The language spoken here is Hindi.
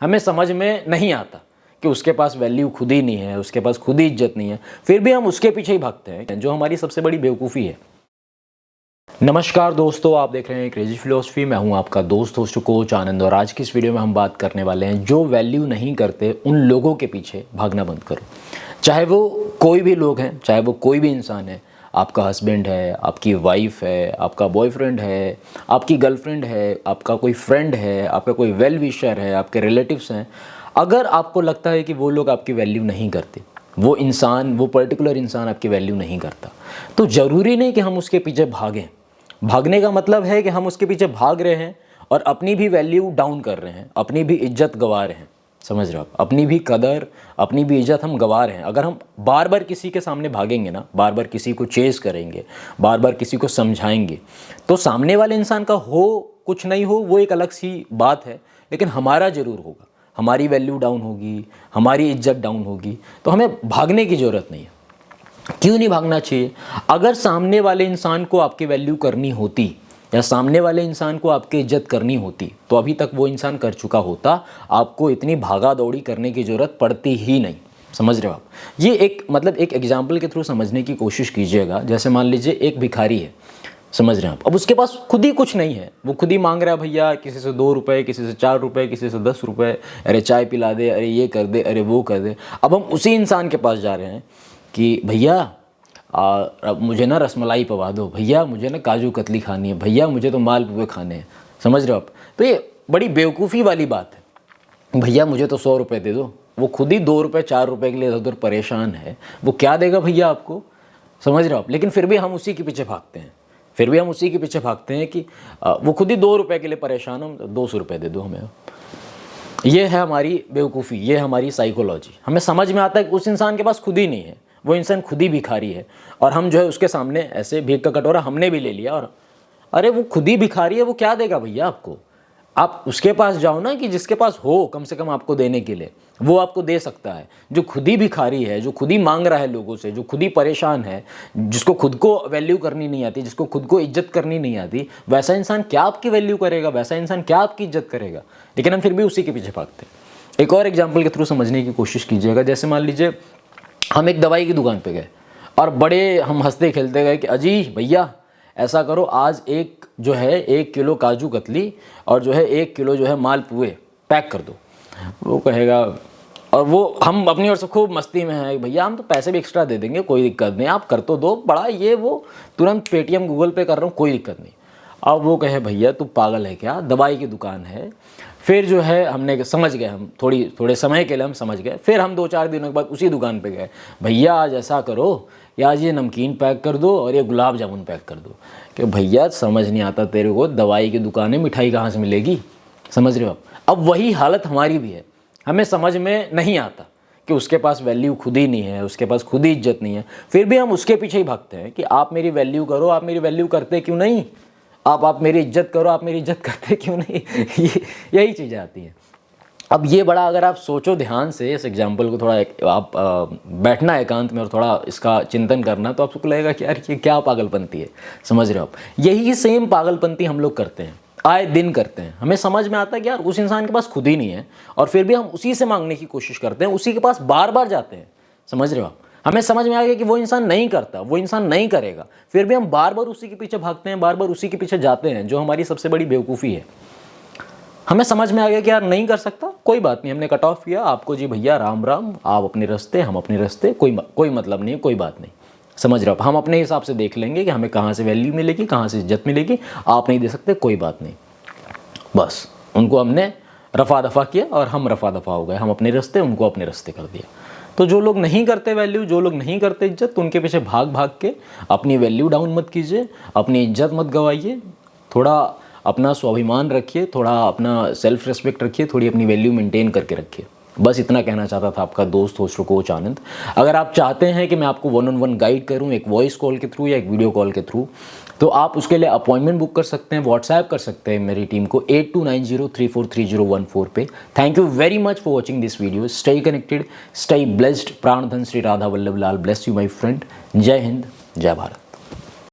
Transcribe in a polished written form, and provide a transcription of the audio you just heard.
हमें समझ में नहीं आता कि उसके पास वैल्यू खुद ही नहीं है, उसके पास खुद ही इज्जत नहीं है, फिर भी हम उसके पीछे ही भागते हैं, जो हमारी सबसे बड़ी बेवकूफ़ी है। नमस्कार दोस्तों, आप देख रहे हैं क्रेजी फिलोसफी। मैं हूं आपका दोस्त होस्ट कोच आनंद, और आज की इस वीडियो में हम बात करने वाले हैं जो वैल्यू नहीं करते उन लोगों के पीछे भागना बंद करो। चाहे वो कोई भी लोग हैं, चाहे वो कोई भी इंसान है, आपका हस्बैंड है, आपकी वाइफ है, आपका बॉयफ्रेंड है, आपकी गर्लफ्रेंड है, आपका कोई फ्रेंड है, आपका कोई वेल विशर है, आपके रिलेटिव्स हैं। अगर आपको लगता है कि वो लोग आपकी वैल्यू नहीं करते, वो इंसान, वो पर्टिकुलर इंसान आपकी वैल्यू नहीं करता, तो ज़रूरी नहीं कि हम उसके पीछे भागें। भागने का मतलब है कि हम उसके पीछे भाग रहे हैं और अपनी भी वैल्यू डाउन कर रहे हैं, अपनी भी इज्जत गंवा रहे हैं। समझ रहे हो आप? अपनी भी कदर, अपनी भी इज्जत हम गंवा रहे हैं। अगर हम बार बार किसी के सामने भागेंगे ना, बार बार किसी को चेज़ करेंगे, बार बार किसी को समझाएंगे, तो सामने वाले इंसान का हो कुछ नहीं हो वो एक अलग सी बात है, लेकिन हमारा ज़रूर होगा। हमारी वैल्यू डाउन होगी, हमारी इज्जत डाउन होगी। तो हमें भागने की ज़रूरत नहीं है। क्यों नहीं भागना चाहिए? अगर सामने वाले इंसान को आपकी वैल्यू करनी होती या सामने वाले इंसान को आपकी इज्जत करनी होती, तो अभी तक वो इंसान कर चुका होता। आपको इतनी भागा दौड़ी करने की ज़रूरत पड़ती ही नहीं। समझ रहे हो आप? ये एक एग्जाम्पल के थ्रू समझने की कोशिश कीजिएगा। जैसे मान लीजिए एक भिखारी है, समझ रहे हैं आप? अब उसके पास खुद ही कुछ नहीं है, वो खुद ही मांग रहा है, भैया किसी से 2 रुपये, किसी से 4 रुपये, किसी से 10 रुपये, अरे चाय पिला दे, अरे ये कर दे, अरे वो कर दे। अब हम उसी इंसान के पास जा रहे हैं कि भैया मुझे ना रसमलाई पवा दो, भैया मुझे ना काजू कतली खानी है, भैया मुझे तो मालपुए खाने हैं। समझ रहे हो आप? तो ये बड़ी बेवकूफ़ी वाली बात है। भैया मुझे तो 100 रुपये दे दो। वो खुद ही 2 रुपये 4 रुपये के लिए इधर उधर परेशान है, वो क्या देगा भैया आपको? समझ रहे हो आप? लेकिन फिर भी हम उसी के पीछे भागते हैं, फिर भी हम उसी के पीछे भागते हैं कि वो खुद ही 2 रुपये के लिए परेशान हो, 200 रुपये दे दो हमें। ये है हमारी बेवकूफ़ी, ये है हमारी साइकोलॉजी। हमें समझ में आता है कि उस इंसान के पास खुद ही नहीं है, वो इंसान खुद ही भिखारी है, और हम जो है उसके सामने ऐसे भीख का कटोरा हमने भी ले लिया, और अरे वो खुद ही भिखारी है, वो क्या देगा भैया आपको? आप उसके पास जाओ ना, कि जिसके पास हो कम से कम आपको देने के लिए, वो आपको दे सकता है। जो खुद ही भिखारी है, जो खुद ही मांग रहा है लोगों से, जो खुद ही परेशान है, जिसको खुद को वैल्यू करनी नहीं आती, जिसको खुद को इज्जत करनी नहीं आती, वैसा इंसान क्या आपकी वैल्यू करेगा? वैसा इंसान क्या आपकी इज्जत करेगा? लेकिन हम फिर भी उसी के पीछे भागते हैं। एक और एग्जाम्पल के थ्रू समझने की कोशिश कीजिएगा। जैसे मान लीजिए हम एक दवाई की दुकान पे गए और बड़े हम हंसते खेलते गए कि अजी भैया ऐसा करो, आज 1 किलो काजू कतली और 1 किलो मालपुए पैक कर दो। वो कहेगा, और वो हम अपनी ओर से खूब मस्ती में हैं, भैया हम तो पैसे भी एक्स्ट्रा दे देंगे, कोई दिक्कत नहीं, आप कर तो दो, बड़ा ये वो तुरंत पेटीएम गूगल पे कर रहा हूँ, कोई दिक्कत नहीं। अब वो कहे, भैया तू पागल है क्या, दवाई की दुकान है। फिर हमने समझ गए, हम थोड़े समय के लिए हम समझ गए। फिर हम 2-4 दिनों के बाद उसी दुकान पे गए, भैया आज ऐसा करो, या आज ये नमकीन पैक कर दो और ये गुलाब जामुन पैक कर दो। कि भैया समझ नहीं आता तेरे को, दवाई की दुकान में मिठाई कहाँ से मिलेगी? समझ रहे हो आप? अब वही हालत हमारी भी है। हमें समझ में नहीं आता कि उसके पास वैल्यू खुद ही नहीं है, उसके पास खुद ही इज्जत नहीं है, फिर भी हम उसके पीछे ही भागते हैं कि आप मेरी वैल्यू करो। आप मेरी वैल्यू करते क्यों नहीं? आप मेरी इज्जत करो, आप मेरी इज्जत करते क्यों नहीं? यही चीज़ें आती हैं। अब ये बड़ा, अगर आप सोचो ध्यान से इस एग्जाम्पल को, थोड़ा आप बैठना एकांत में और थोड़ा इसका चिंतन करना, तो आपको लगेगा कि यार ये क्या पागलपंती है। समझ रहे हो आप? यही सेम पागलपंती हम लोग करते हैं, आए दिन करते हैं। हमें समझ में आता है कि यार उस इंसान के पास खुद ही नहीं है, और फिर भी हम उसी से मांगने की कोशिश करते हैं, उसी के पास बार बार जाते हैं। समझ रहे हो आप? हमें समझ में आ गया कि वो इंसान नहीं करता, वो इंसान नहीं करेगा, फिर भी हम बार बार उसी के पीछे भागते हैं, बार बार उसी के पीछे जाते हैं, जो हमारी सबसे बड़ी बेवकूफ़ी है। हमें समझ में आ गया कि यार नहीं कर सकता, कोई बात नहीं, हमने कट ऑफ किया आपको, जी भैया राम राम, आप अपने रास्ते, हम अपने रास्ते, कोई मतलब नहीं, कोई बात नहीं। समझ रहे हो? हम अपने हिसाब से देख लेंगे कि हमें कहाँ से वैल्यू मिलेगी, कहाँ से इज्जत मिलेगी। आप नहीं दे सकते, कोई बात नहीं। बस उनको हमने रफ़ा दफ़ा किया और हम रफ़ा दफ़ा हो गए, हम अपने रास्ते, उनको अपने रास्ते कर दिया। तो जो लोग नहीं करते वैल्यू, जो लोग नहीं करते इज्जत, उनके पीछे भाग भाग के अपनी वैल्यू डाउन मत कीजिए, अपनी इज्जत मत गवाइए, थोड़ा अपना स्वाभिमान रखिए, थोड़ा अपना सेल्फ रिस्पेक्ट रखिए, थोड़ी अपनी वैल्यू मेंटेन करके रखिए। बस इतना कहना चाहता था आपका दोस्त होस्ट कोच आनंद। अगर आप चाहते हैं कि मैं आपको 1-on-1 गाइड करूं, एक वॉइस कॉल के थ्रू या एक वीडियो कॉल के थ्रू, तो आप उसके लिए अपॉइंटमेंट बुक कर सकते हैं, व्हाट्सएप कर सकते हैं मेरी टीम को 8290343014 पे। Thank you very much for watching this video. Stay connected, stay blessed. प्राण धन श्री राधा वल्लभ लाल ब्लेस यू माई फ्रेंड। जय हिंद, जय भारत।